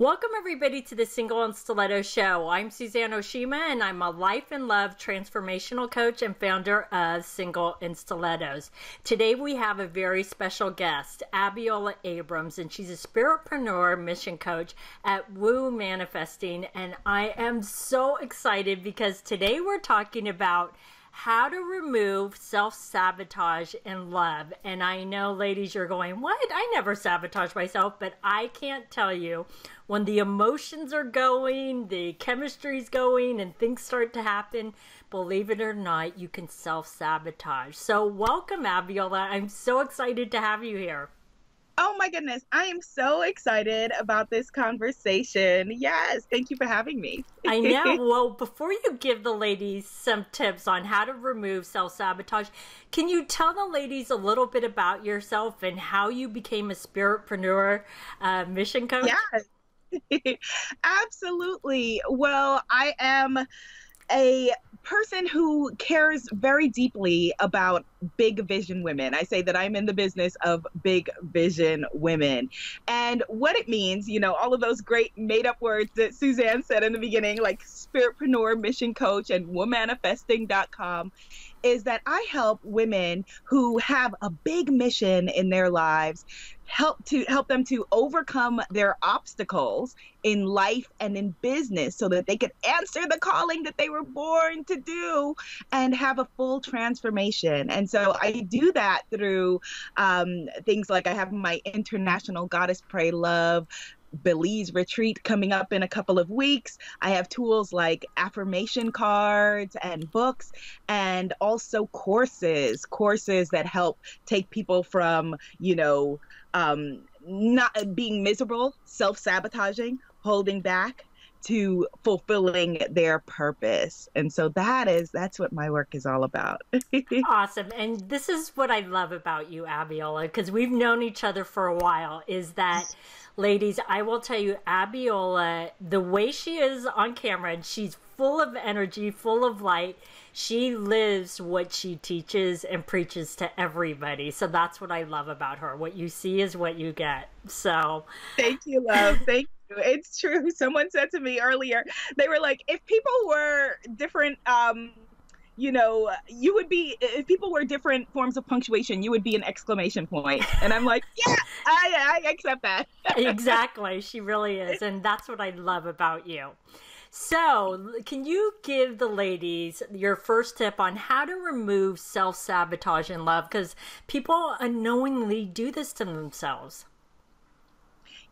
Welcome, everybody, to the Single and Stiletto Show. I'm Suzanne Oshima, and I'm a life and love transformational coach and founder of Single and Stilettos. Today, we have a very special guest, Abiola Abrams, and she's a spiritpreneur mission coach at Woo Manifesting. And I am so excited because today we're talking about how to remove self-sabotage in love. And I know, ladies, you're going, what? I never sabotage myself, but I can't tell you, when the emotions are going, the chemistry's going, and things start to happen, believe it or not, you can self-sabotage. So welcome, Abiola. I'm so excited to have you here. Oh my goodness, I am so excited about this conversation. Yes, thank you for having me. I know. Well, before you give the ladies some tips on how to remove self-sabotage, can you tell the ladies a little bit about yourself and how you became a spiritpreneur mission coach? Yes, absolutely. Well, I am a person who cares very deeply about big vision women. I say that I'm in the business of big vision women. And what it means, all of those great made up words that Suzanne said in the beginning, like spiritpreneur, mission coach, and womanifesting.com, is that I help women who have a big mission in their lives, help them to overcome their obstacles in life and in business so that they could answer the calling that they were born to do and have a full transformation. And so I do that through things like I have my International Goddess Pray Love Belize retreat coming up in a couple of weeks. I have tools like affirmation cards and books, and also courses that help take people from, not being miserable, self-sabotaging, holding back, to fulfilling their purpose. And so that's what my work is all about. Awesome. And this is what I love about you, Abiola, because we've known each other for a while, is that ladies, I will tell you, Abiola, the way she is on camera, and she's full of energy, full of light. She lives what she teaches and preaches to everybody. So that's what I love about her. What you see is what you get. So thank you, love. Thank you. It's true. Someone said to me earlier, they were like, if people were different, you would be, if people were different forms of punctuation, you would be an exclamation point. And I'm like, yeah, I accept that. Exactly. She really is. And that's what I love about you. So can you give the ladies your first tip on how to remove self-sabotage in love? Because people unknowingly do this to themselves.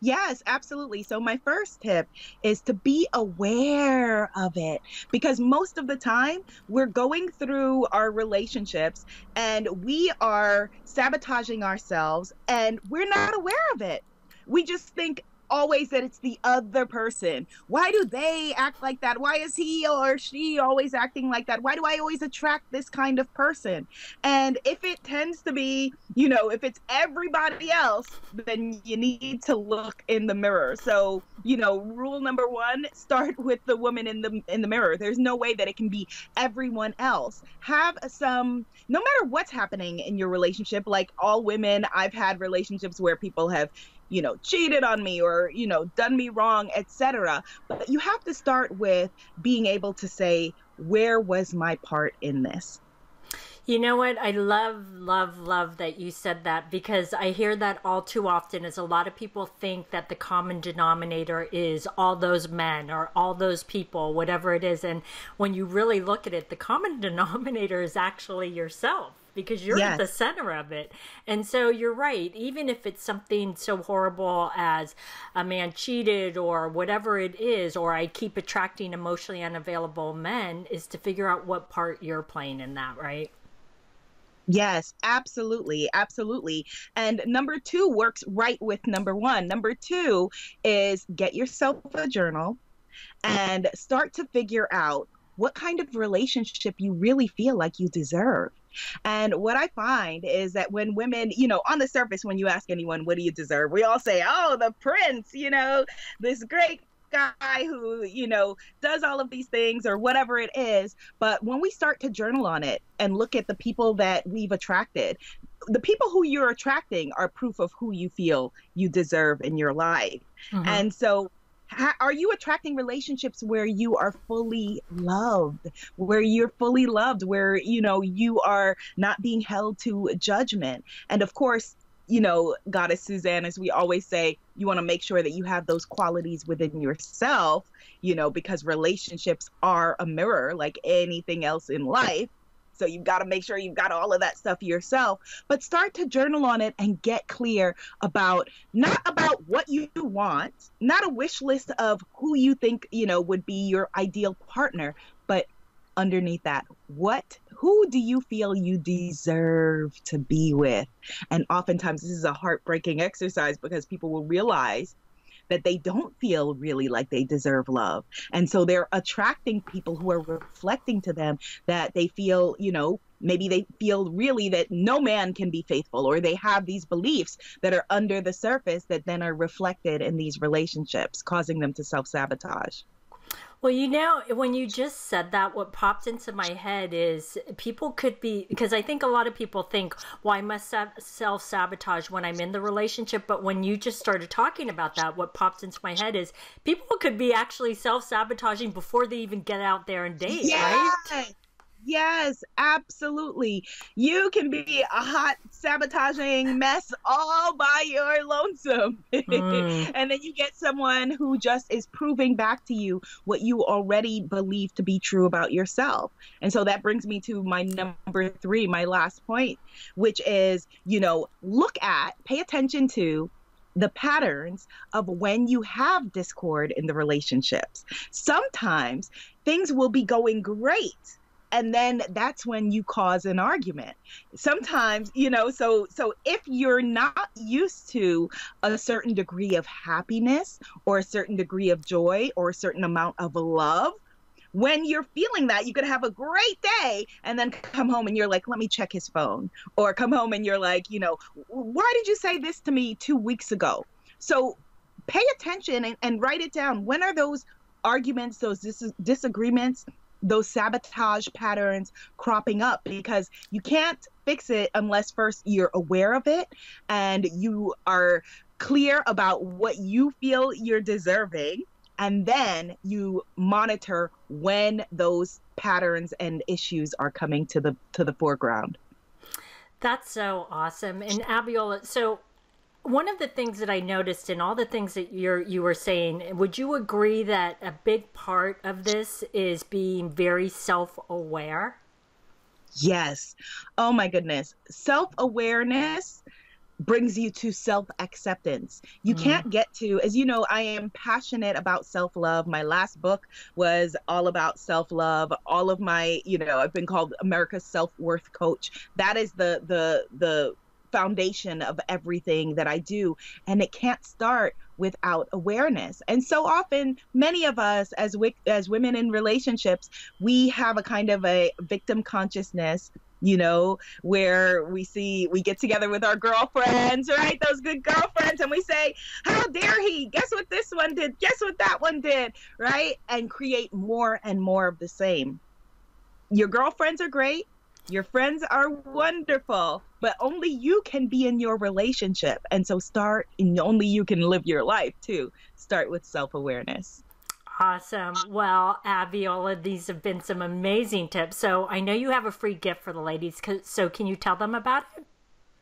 Yes, absolutely. So my first tip is to be aware of it, because most of the time we're going through our relationships and we are sabotaging ourselves and we're not aware of it. We just think always that it's the other person. Why do they act like that? Why is he or she always acting like that? Why do I always attract this kind of person? And if it tends to be, if it's everybody else, then you need to look in the mirror. So, rule number one, start with the woman in the mirror. There's no way that it can be everyone else. No matter what's happening in your relationship, like all women, I've had relationships where people have cheated on me or, done me wrong, etc. But you have to start with being able to say, where was my part in this? You know what? I love that you said that, because I hear that all too often is a lot of people think that the common denominator is all those men or all those people, whatever it is. And when you really look at it, the common denominator is actually yourself, because you're at the center of it. And so you're right. Even if it's something so horrible as a man cheated or whatever it is, or I keep attracting emotionally unavailable men, is to figure out what part you're playing in that, right? Yes, absolutely. Absolutely. And number two works right with number one. Number two is get yourself a journal and start to figure out what kind of relationship you really feel like you deserve. And what I find is that when women, on the surface, when you ask anyone, what do you deserve? We all say, oh, the prince, this great guy who, does all of these things or whatever it is. But when we start to journal on it and look at the people that we've attracted, the people who you're attracting are proof of who you feel you deserve in your life. Mm-hmm. And so Are you attracting relationships where you are fully loved, where you're fully loved, where, you are not being held to judgment? And of course, Goddess Suzanne, as we always say, you want to make sure that you have those qualities within yourself, because relationships are a mirror like anything else in life. So you've got to make sure you've got all of that stuff yourself, but start to journal on it and get clear not about what you want, not a wish list of who you think, would be your ideal partner, but underneath that, who do you feel you deserve to be with? And oftentimes this is a heartbreaking exercise because people will realize that they don't feel really like they deserve love. And so they're attracting people who are reflecting to them that they feel, maybe they feel really that no man can be faithful, or they have these beliefs that are under the surface that then are reflected in these relationships, causing them to self-sabotage. Well, when you just said that, what popped into my head is people could be, because I think a lot of people think, well, I must self-sabotage when I'm in the relationship. But when you just started talking about that, what popped into my head is people could be actually self-sabotaging before they even get out there and date, right? Yes, absolutely. You can be a hot sabotaging mess all by your lonesome. And then you get someone who just is proving back to you what you already believe to be true about yourself. And so that brings me to my number 3, my last point, which is, pay attention to the patterns of when you have discord in the relationships. Sometimes things will be going great, and then that's when you cause an argument. Sometimes, so if you're not used to a certain degree of happiness or a certain degree of joy or a certain amount of love, when you're feeling that, you could have a great day and then come home and you're like, let me check his phone. Or come home and you're like, why did you say this to me 2 weeks ago? So pay attention and write it down. When are those arguments, those disagreements, those sabotage patterns cropping up? Because you can't fix it unless first you're aware of it and you are clear about what you feel you're deserving, and then you monitor when those patterns and issues are coming to the foreground. That's so awesome. And Abiola, so one of the things that I noticed in all the things that you were saying, would you agree that a big part of this is being very self-aware? Yes. Oh my goodness. Self-awareness brings you to self-acceptance. You can't get to, as you know, I am passionate about self-love. My last book was all about self-love. All of my, I've been called America's self-worth coach. That is the foundation of everything that I do. And it can't start without awareness. And so often, many of us as women in relationships, we have a kind of a victim consciousness, where we get together with our girlfriends, right? Those good girlfriends. And we say, how dare he? Guess what this one did? Guess what that one did? Right? And create more and more of the same. Your girlfriends are great. Your friends are wonderful, but only you can be in your relationship. And so only you can live your life too. Start with self-awareness. Awesome. Well, Abiola, these have been some amazing tips. So I know you have a free gift for the ladies. So can you tell them about it?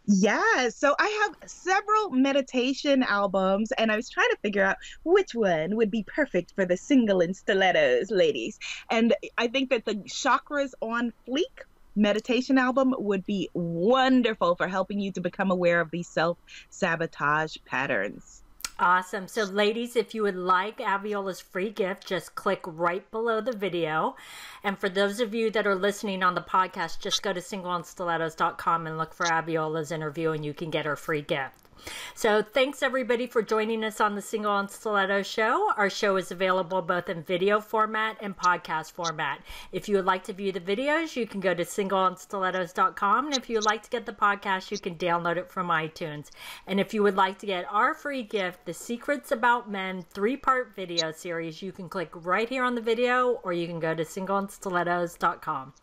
Yeah, so I have several meditation albums, and I was trying to figure out which one would be perfect for the single in stilettos ladies. And I think that the Chakras on Fleek meditation album would be wonderful for helping you to become aware of these self-sabotage patterns. Awesome. So ladies, if you would like Abiola's free gift, just click right below the video. And for those of you that are listening on the podcast, just go to singleonstilettos.com and look for Abiola's interview and you can get her free gift. So thanks everybody for joining us on the Single on Stilettos show. Our show is available both in video format and podcast format. If you would like to view the videos, you can go to singleonstilettos.com. And if you would like to get the podcast, you can download it from iTunes. And if you would like to get our free gift, The Secrets About Men 3-part video series, you can click right here on the video or you can go to singleonstilettos.com.